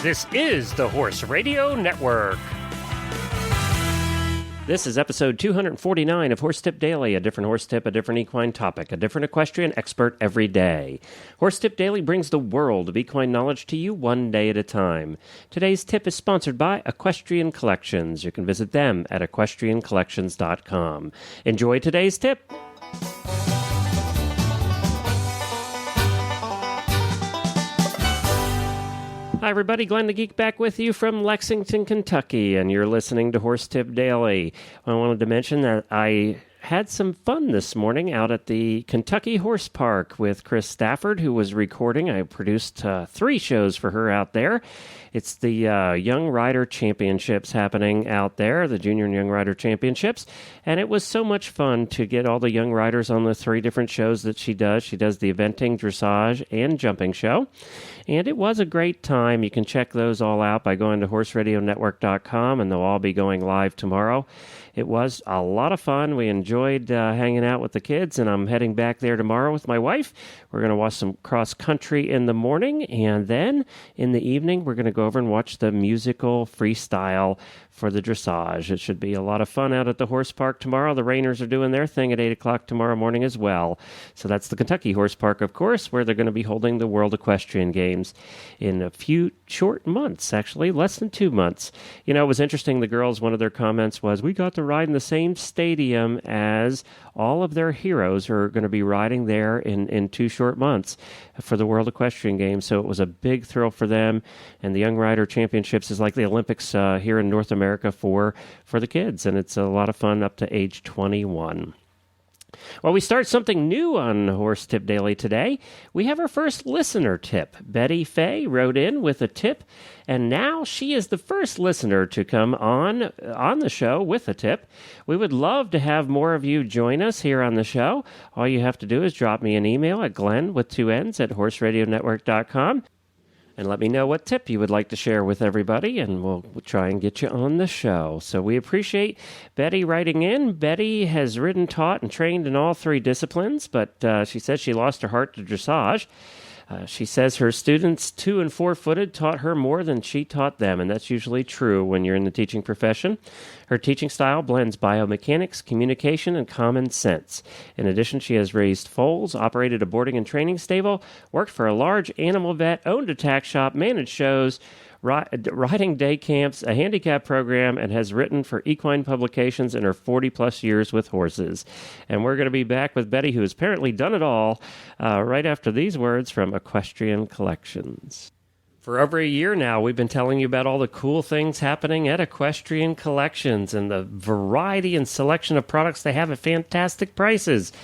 This is the Horse Radio Network. This is episode 249 of Horse Tip Daily, a different horse tip, a different equine topic, a different equestrian expert every day. Horse Tip Daily brings the world of equine knowledge to you one day at a time. Today's tip is sponsored by Equestrian Collections. You can visit them at equestriancollections.com. Enjoy today's tip. Hi, everybody. Glenn the Geek back with you from Lexington, Kentucky, and you're listening to Horse Tip Daily. I wanted to mention that I had some fun this morning out at the Kentucky Horse Park with Chris Stafford, who was recording. I produced 3 shows for her out there. It's the Young Rider Championships happening out there, the Junior and Young Rider Championships, and it was so much fun to get all the young riders on the 3 different shows that she does. She does the eventing, dressage, and jumping show, and it was a great time. You can check those all out by going to horseradionetwork.com, and they'll all be going live tomorrow. It was a lot of fun. We enjoyed hanging out with the kids, and I'm heading back there tomorrow with my wife. We're going to watch some cross country in the morning, and then in the evening, we're going to go over and watch the musical freestyle for the dressage. It should be a lot of fun out at the horse park tomorrow. The Rainers are doing their thing at 8 o'clock tomorrow morning as well. So that's the Kentucky Horse Park, of course, where they're going to be holding the World Equestrian Games in a few short months, actually, less than 2 months. You know, it was interesting. The girls, one of their comments was, we got to ride in the same stadium as all of their heroes who are going to be riding there in 2 short months for the World Equestrian Games. So it was a big thrill for them. And the Young Rider Championships is like the Olympics here in North America for the kids. And it's a lot of fun up to age 21. Well, we start something new on Horse Tip Daily today. We have our first listener tip. Betty Fay wrote in with a tip, and now she is the first listener to come on the show with a tip. We would love to have more of you join us here on the show. All you have to do is drop me an email at Glenn with 2 N's at horseradionetwork.com. And let me know what tip you would like to share with everybody, and we'll try and get you on the show. So we appreciate Betty writing in. Betty has ridden, taught, and trained in all 3 disciplines, but she says she lost her heart to dressage. She says her students, 2- and 4-footed, taught her more than she taught them, and that's usually true when you're in the teaching profession. Her teaching style blends biomechanics, communication, and common sense. In addition, she has raised foals, operated a boarding and training stable, worked for a large animal vet, owned a tack shop, managed shows, riding day camps, a handicap program, and has written for equine publications in her 40-plus years with horses. And we're going to be back with Betty, who has apparently done it all, right after these words from Equestrian Collections. For over a year now, we've been telling you about all the cool things happening at Equestrian Collections and the variety and selection of products they have at fantastic prices.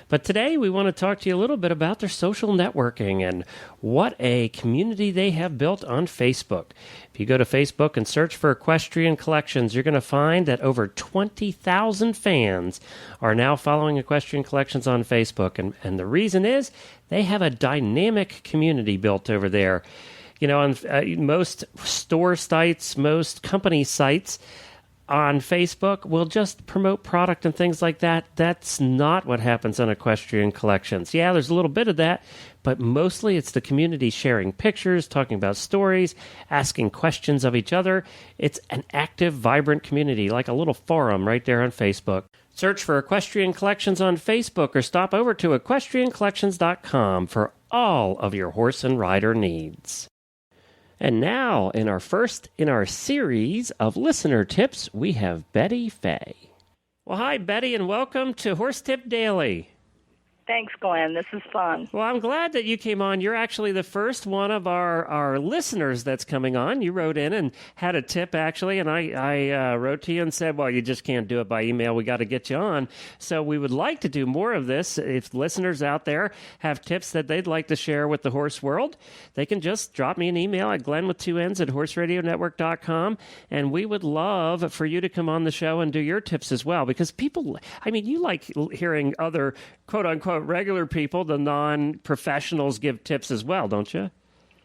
But today we want to talk to you a little bit about their social networking and what a community they have built on Facebook. If you go to Facebook and search for Equestrian Collections, you're going to find that over 20,000 fans are now following Equestrian Collections on Facebook. And the reason is they have a dynamic community built over there. You know, on most store sites, most company sites, on Facebook, we'll just promote product and things like that. That's not what happens on Equestrian Collections. Yeah, there's a little bit of that, but mostly it's the community sharing pictures, talking about stories, asking questions of each other. It's an active, vibrant community, like a little forum right there on Facebook. Search for Equestrian Collections on Facebook or stop over to equestriancollections.com for all of your horse and rider needs. And now, in our series of listener tips, we have Betty Fay. Well, hi, Betty, and welcome to Horse Tip Daily. Thanks, Glenn. This is fun. Well, I'm glad that you came on. You're actually the first one of our listeners that's coming on. You wrote in and had a tip, actually, and I wrote to you and said, well, you just can't do it by email. We got to get you on. So we would like to do more of this. If listeners out there have tips that they'd like to share with the horse world, they can just drop me an email at Glenn with 2 N's at horseradionetwork.com, and we would love for you to come on the show and do your tips as well, because people, I mean, you like hearing other quote-unquote regular people, the non-professionals, give tips as well, don't you?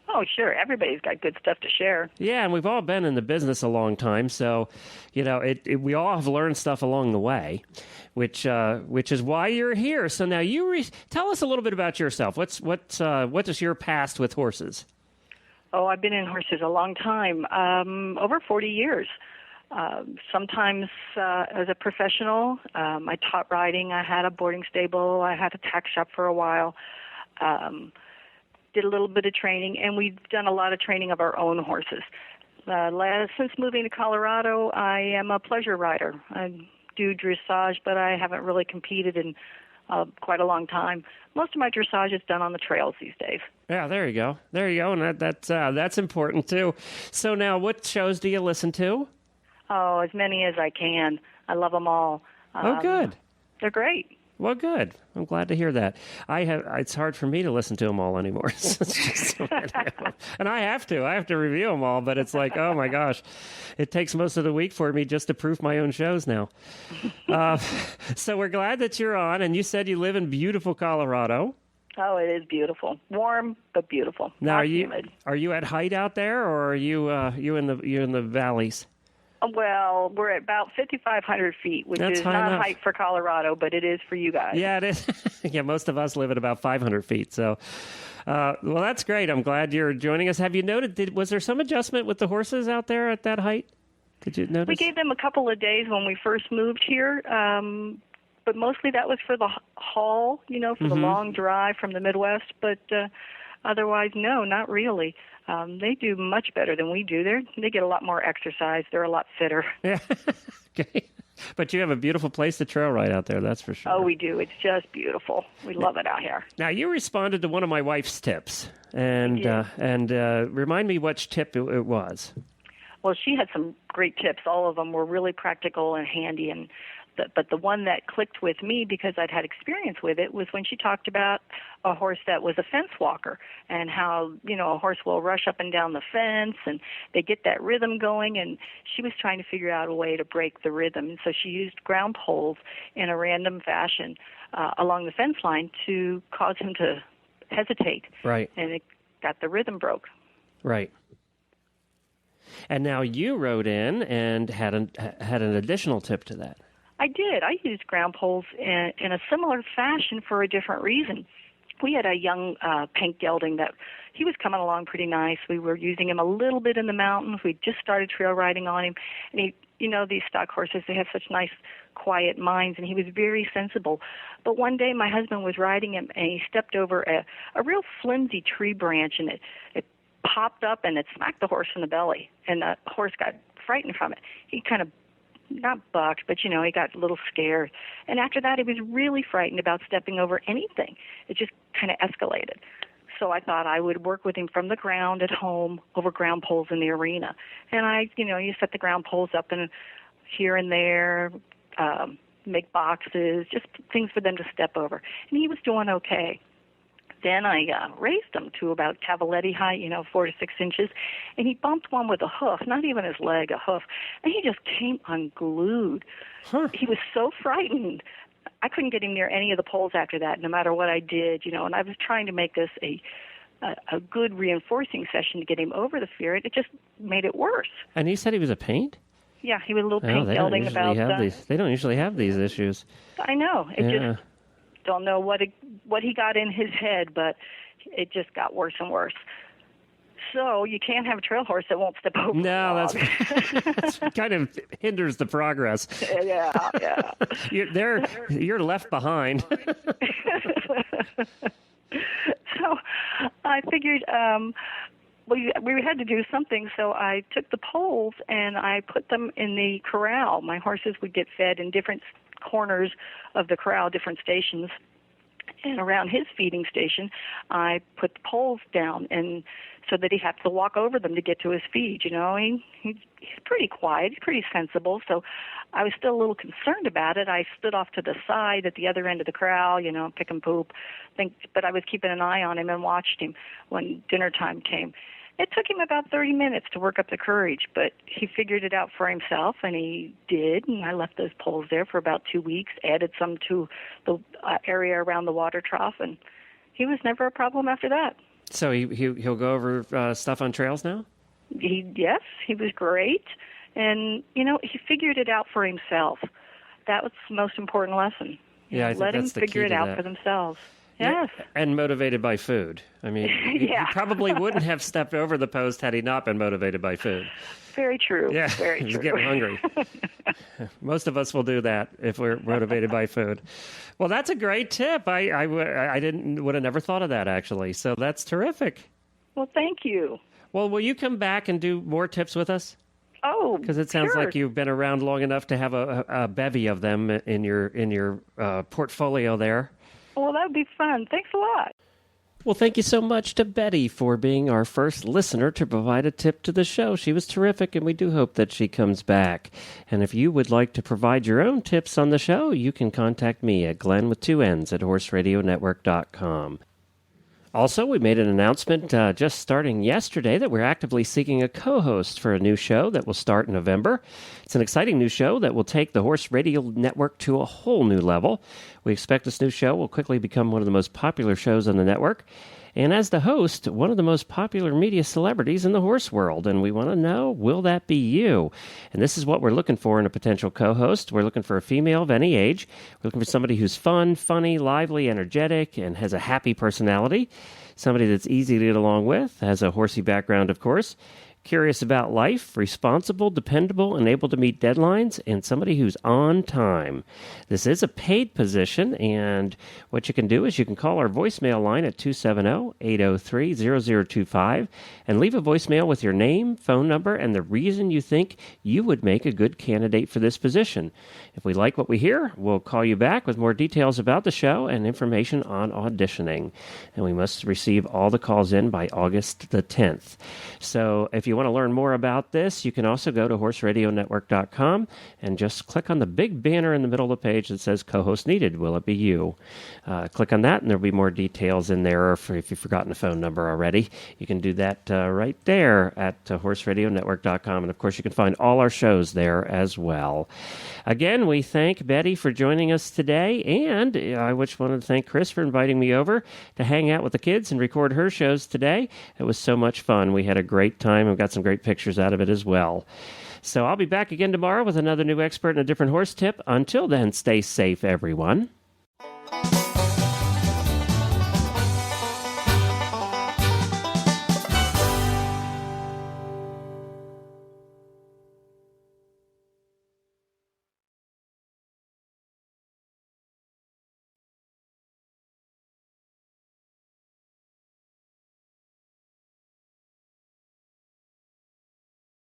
Oh, sure. Everybody's got good stuff to share. Yeah, and we've all been in the business a long time, so, you know, we all have learned stuff along the way, which is why you're here. So now tell us a little bit about yourself. What is your past with horses? Oh, I've been in horses a long time, over 40 years. Sometimes as a professional, I taught riding. I had a boarding stable. I had a tack shop for a while. Did a little bit of training, and we've done a lot of training of our own horses. Since moving to Colorado, I am a pleasure rider. I do dressage, but I haven't really competed in quite a long time. Most of my dressage is done on the trails these days. Yeah, there you go. There you go, and that's important too. So now, what shows do you listen to? Oh, as many as I can. I love them all. Oh, good. They're great. Well, good. I'm glad to hear that. It's hard for me to listen to them all anymore. It's just so many of them. And I have to review them all, but it's like, oh my gosh, it takes most of the week for me just to proof my own shows now. So we're glad that you're on, and you said you live in beautiful Colorado. Oh, it is beautiful. Warm, but beautiful. Now, Not humid. Are you at height out there, or are you in the valleys? Well, we're at about 5,500 feet, which That's is high not enough. height for Colorado, but it is for you guys. Yeah, it is. Yeah, most of us live at about 500 feet. So, well, that's great. I'm glad you're joining us. Have you noted, was there some adjustment with the horses out there at that height? Did you notice? We gave them a couple of days when we first moved here, but mostly that was for the haul, for the long drive from the Midwest. But otherwise, no, not really. They do much better than we do. They get a lot more exercise. They're a lot fitter. Yeah. Okay. But you have a beautiful place to trail ride out there, that's for sure. Oh, we do. It's just beautiful. We love it out here. Now, you responded to one of my wife's tips, and remind me which tip it was. Well, she had some great tips. All of them were really practical and handy, but the one that clicked with me because I'd had experience with it was when she talked about a horse that was a fence walker and how, a horse will rush up and down the fence and they get that rhythm going, and she was trying to figure out a way to break the rhythm. And so she used ground poles in a random fashion along the fence line to cause him to hesitate. Right. And it got the rhythm broke. Right. And now you wrote in and had an additional tip to that. I did. I used ground poles in a similar fashion for a different reason. We had a young pink gelding that he was coming along pretty nice. We were using him a little bit in the mountains. We just started trail riding on him. And he, these stock horses, they have such nice, quiet minds, and he was very sensible. But one day my husband was riding him, and he stepped over a real flimsy tree branch, and it popped up, and it smacked the horse in the belly. And the horse got frightened from it. He kind of not bucked, but, he got a little scared. And after that, he was really frightened about stepping over anything. It just kind of escalated. So I thought I would work with him from the ground at home over ground poles in the arena. And you set the ground poles up and here and there, make boxes, just things for them to step over. And he was doing okay. Then I raised him to about cavaletti height, 4 to 6 inches, and he bumped one with a hoof, not even his leg, a hoof, and he just came unglued. Huh. He was so frightened. I couldn't get him near any of the poles after that, no matter what I did, and I was trying to make this a good reinforcing session to get him over the fear. It just made it worse. And you said he was a paint? Yeah, he was a little pink gelding about They don't usually have these issues. I know. Just don't know what he got in his head, but it just got worse and worse. So you can't have a trail horse that won't step over. No, that's kind of hinders the progress. Yeah. You're left behind. So I figured we had to do something, so I took the poles and I put them in the corral. My horses would get fed in different corners of the corral, different stations. And around his feeding station, I put the poles down, and so that he had to walk over them to get to his feed. He's pretty quiet, he's pretty sensible. So I was still a little concerned about it. I stood off to the side at the other end of the corral, pick and poop. But I was keeping an eye on him and watched him when dinner time came. It took him about 30 minutes to work up the courage, but he figured it out for himself, and he did. And I left those poles there for about 2 weeks, added some to the area around the water trough, and he was never a problem after that. So he'll go over stuff on trails now? Yes, he was great. And, he figured it out for himself. That was the most important lesson. Yeah, I think let him that's the figure key it to out that. for themselves. Yes. And motivated by food. I mean, Yeah. he probably wouldn't have stepped over the post had he not been motivated by food. Very true. Yeah, Very he's true. getting hungry. Most of us will do that if we're motivated by food. Well, that's a great tip. I would have never thought of that, actually. So that's terrific. Well, thank you. Well, will you come back and do more tips with us? Oh, Because it sounds sure. like you've been around long enough to have a bevy of them in your portfolio there. Well, that would be fun. Thanks a lot. Well, thank you so much to Betty for being our first listener to provide a tip to the show. She was terrific, and we do hope that she comes back. And if you would like to provide your own tips on the show, you can contact me at Glenn with 2 N's at horseradionetwork.com. Also, we made an announcement just starting yesterday that we're actively seeking a co-host for a new show that will start in November. It's an exciting new show that will take the Horse Radio Network to a whole new level. We expect this new show will quickly become one of the most popular shows on the network. And as the host, one of the most popular media celebrities in the horse world. And we want to know, will that be you? And this is what we're looking for in a potential co-host. We're looking for a female of any age. We're looking for somebody who's fun, funny, lively, energetic, and has a happy personality. Somebody that's easy to get along with, has a horsey background, of course. Curious about life, responsible, dependable, and able to meet deadlines, and somebody who's on time. This is a paid position, and what you can do is you can call our voicemail line at 270-803-0025 and leave a voicemail with your name, phone number, and the reason you think you would make a good candidate for this position. If we like what we hear, we'll call you back with more details about the show and information on auditioning. And we must receive all the calls in by August the 10th. So if you want to learn more about this, you can also go to horseradionetwork.com and just click on the big banner in the middle of the page that says co-host needed. Will it be you? Click on that and there'll be more details in there. Or if you've forgotten the phone number already, you can do that right there at horseradionetwork.com. And of course, you can find all our shows there as well. Again, we thank Betty for joining us today, and I just wanted to thank Chris for inviting me over to hang out with the kids and record her shows today. It was so much fun. We had a great time and got some great pictures out of it as well. So I'll be back again tomorrow with another new expert and a different horse tip. Until then, stay safe, everyone.